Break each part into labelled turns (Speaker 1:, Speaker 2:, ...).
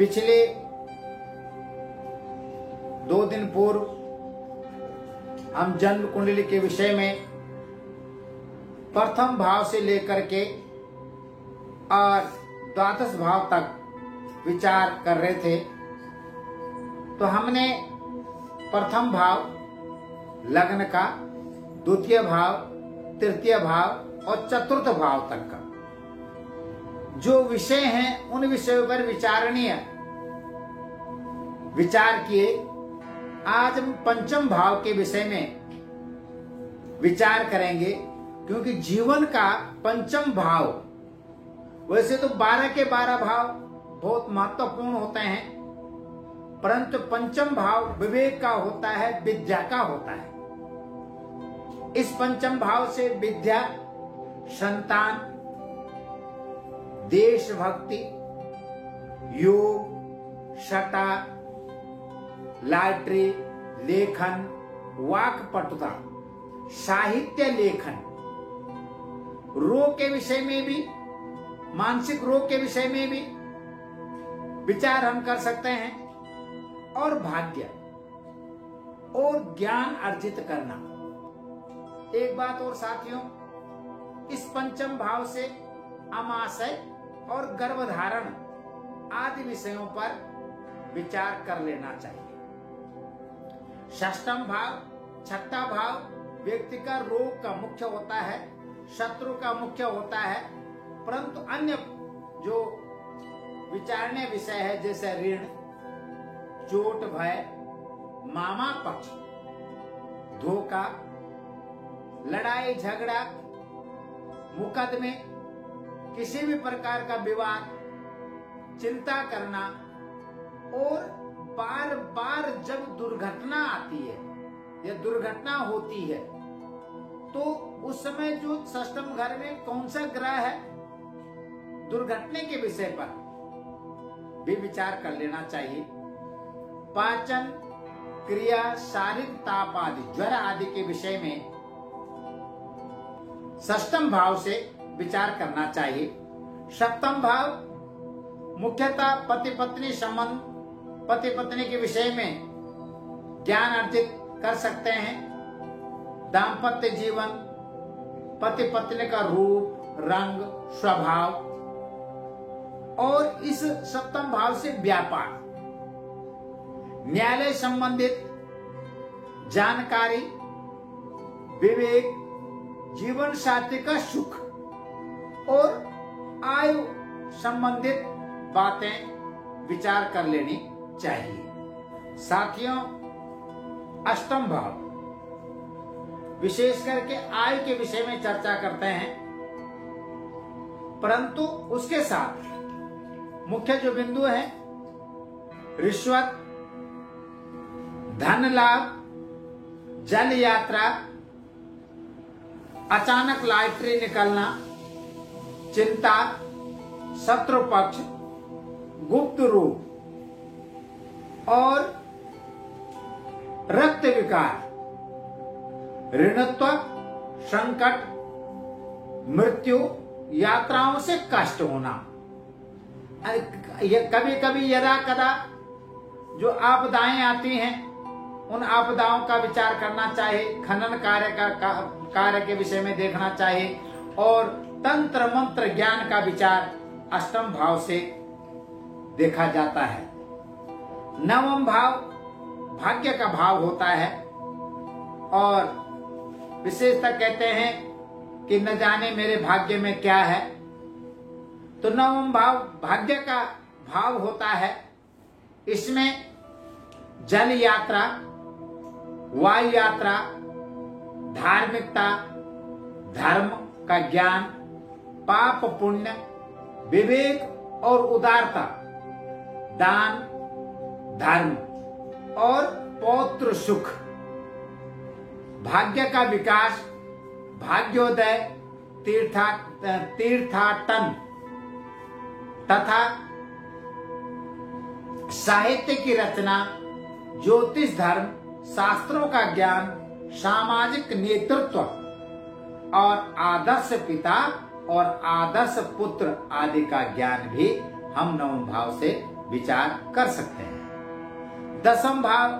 Speaker 1: पिछले 2 दिन पूर्व हम जन्म कुंडली के विषय में प्रथम भाव से लेकर के और द्वादश भाव तक विचार कर रहे थे। तो हमने प्रथम भाव लग्न का, द्वितीय भाव, तृतीय भाव और चतुर्थ भाव तक का जो विषय हैं उन विषयों पर विचार किए। आज हम पंचम भाव के विषय में विचार करेंगे, क्योंकि जीवन का पंचम भाव, वैसे तो 12 के 12 भाव बहुत महत्वपूर्ण होते हैं, परंतु पंचम भाव विवेक का होता है, विद्या का होता है। इस पंचम भाव से विद्या, संतान, देशभक्ति, योग, सटा, लॉटरी, लेखन, वाक्पटुता, साहित्य लेखन, रोग के विषय में भी, मानसिक रोग के विषय में भी विचार हम कर सकते हैं, और भाग्य और ज्ञान अर्जित करना। एक बात और साथियों, इस पंचम भाव से अमाशय और गर्भधारण आदि विषयों पर विचार कर लेना चाहिए। षष्ठम भाव, छठा भाव व्यक्ति का रोग का मुख्य होता है, शत्रु का मुख्य होता है, परंतु अन्य जो विचारणीय विषय है जैसे ऋण, चोट, भय, मामा पक्ष, धोखा, लड़ाई झगड़ा, मुकदमे, किसी भी प्रकार का विवाद, चिंता करना, और बार बार जब दुर्घटना आती है या दुर्घटना होती है तो उस समय जो षष्ठम घर में कौन सा ग्रह है, दुर्घटना के विषय पर भी विचार कर लेना चाहिए। पाचन क्रिया, शारीरिक ताप आदि, ज्वर आदि के विषय में षष्ठम भाव से विचार करना चाहिए। सप्तम भाव मुख्यतः पति पत्नी संबंध, पति पत्नी के विषय में ज्ञान अर्जित कर सकते हैं। दाम्पत्य जीवन, पति पत्नी का रूप, रंग, स्वभाव, और इस सप्तम भाव से व्यापार, न्यायालय संबंधित जानकारी, विवेक, जीवन साथी का सुख और आयु संबंधित बातें विचार कर लेनी चाहिए। साथियों, अष्टम भाव विशेष करके आयु के विषय में चर्चा करते हैं, परंतु उसके साथ मुख्य जो बिंदु है, रिश्वत, धन लाभ, जल यात्रा, अचानक लॉटरी निकलना, चिंता, शत्रु पक्ष, गुप्त रोग और रक्त विकार, ऋणत्व, संकट, मृत्यु, यात्राओं से कष्ट होना। कभी कभी यदा कदा जो आपदाएं आती हैं, उन आपदाओं का विचार करना चाहिए, खनन कार्य के विषय में देखना चाहिए, और तंत्र मंत्र ज्ञान का विचार अष्टम भाव से देखा जाता है। नवम भाव भाग्य का भाव होता है, और विशेषतः कहते हैं कि न जाने मेरे भाग्य में क्या है। तो नवम भाव भाग्य का भाव होता है। इसमें जल यात्रा, वायु यात्रा, धार्मिकता, धर्म का ज्ञान, पाप पुण्य, विवेक और उदारता, दान, धर्म और पौत्र सुख, भाग्य का विकास, भाग्योदय, तीर्थाटन तथा साहित्य की रचना, ज्योतिष, धर्म, शास्त्रों का ज्ञान, सामाजिक नेतृत्व और आदर्श पिता और आदर्श पुत्र आदि का ज्ञान भी हम नवम भाव से विचार कर सकते हैं। 10वां भाव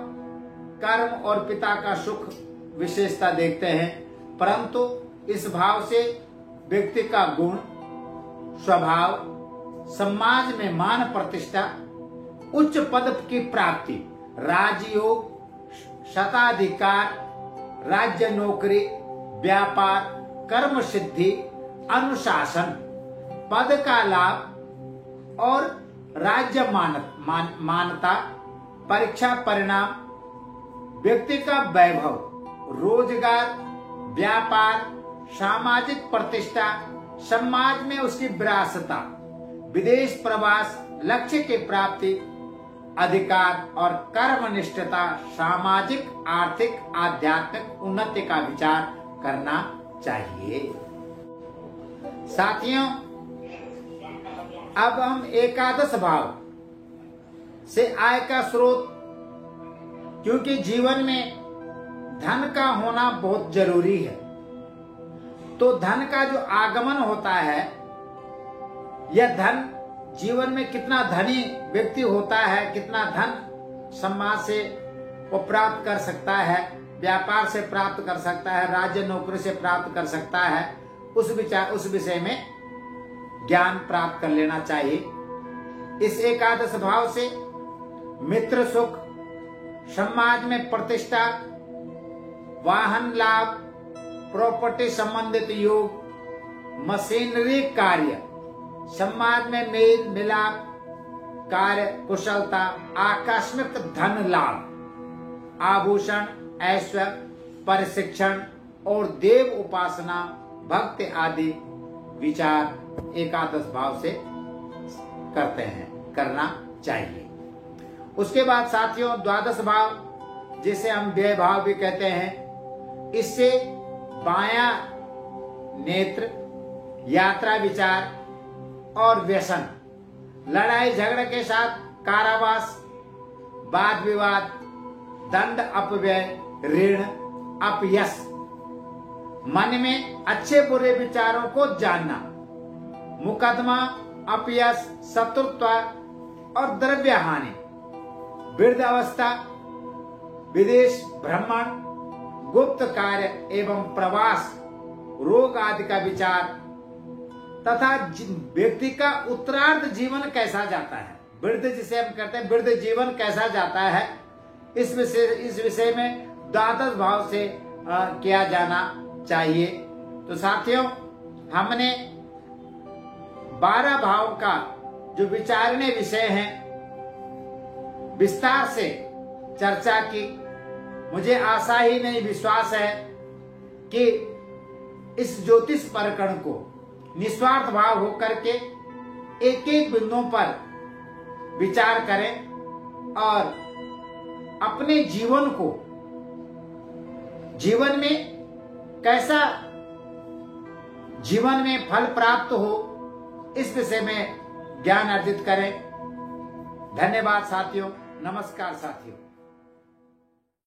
Speaker 1: कर्म और पिता का सुख विशेषता देखते हैं, परंतु इस भाव से व्यक्ति का गुण, स्वभाव, समाज में मान प्रतिष्ठा, उच्च पद की प्राप्ति, राजयोग, शताधिकार, राज्य नौकरी, व्यापार, कर्म सिद्धि, अनुशासन, पद का लाभ और राज्य मान्यता, परीक्षा परिणाम, व्यक्ति का वैभव, रोजगार, व्यापार, सामाजिक प्रतिष्ठा, समाज में उसकी विरासता, विदेश प्रवास, लक्ष्य की प्राप्ति, अधिकार और कर्मनिष्ठता, सामाजिक, आर्थिक, आध्यात्मिक उन्नति का विचार करना चाहिए। साथियों, अब हम एकादश भाव से आय का स्रोत, क्योंकि जीवन में धन का होना बहुत जरूरी है, तो धन का जो आगमन होता है, यह धन जीवन में कितना धनी व्यक्ति होता है, कितना धन समाज से वो प्राप्त कर सकता है, व्यापार से प्राप्त कर सकता है, राज्य नौकरी से प्राप्त कर सकता है, उस विषय में ज्ञान प्राप्त कर लेना चाहिए। इस एकादश भाव से मित्र सुख, समाज में प्रतिष्ठा, वाहन लाभ, प्रॉपर्टी संबंधित योग, मशीनरी कार्य, समाज में मेल मिलाप, कार्य कुशलता, आकस्मिक धन लाभ, आभूषण, ऐश्वर्य, प्रशिक्षण और देव उपासना, भक्ति आदि विचार एकादश भाव से करते हैं, करना चाहिए। उसके बाद साथियों, द्वादश भाव जिसे हम व्यय भाव भी कहते हैं, इससे बायां नेत्र, यात्रा विचार और व्यसन, लड़ाई झगड़े के साथ कारावास, वाद विवाद, दंड अपव्यय, ऋण, अपयश, मन में अच्छे बुरे विचारों को जानना, मुकदमा, अपयश, शत्रुत्व और द्रव्य हानि, वृद्धावस्था, विदेश भ्रमण, गुप्त कार्य एवं प्रवास, रोग आदि का विचार तथा व्यक्ति का उत्तरार्ध जीवन कैसा जाता है, वृद्ध जिसे हम कहते हैं, वृद्ध जीवन कैसा जाता है, इस विषय में द्वादश भाव से किया जाना चाहिए। तो साथियों, हमने 12 भाव का जो विचारणीय विषय है विस्तार से चर्चा की। मुझे आशा ही नहीं, विश्वास है कि इस ज्योतिष प्रकरण को निस्वार्थ भाव होकर के एक एक बिंदुओं पर विचार करें और अपने जीवन को, जीवन में कैसा जीवन में फल प्राप्त हो, इस विषय में ज्ञान अर्जित करें। धन्यवाद साथियों, नमस्कार साथियों।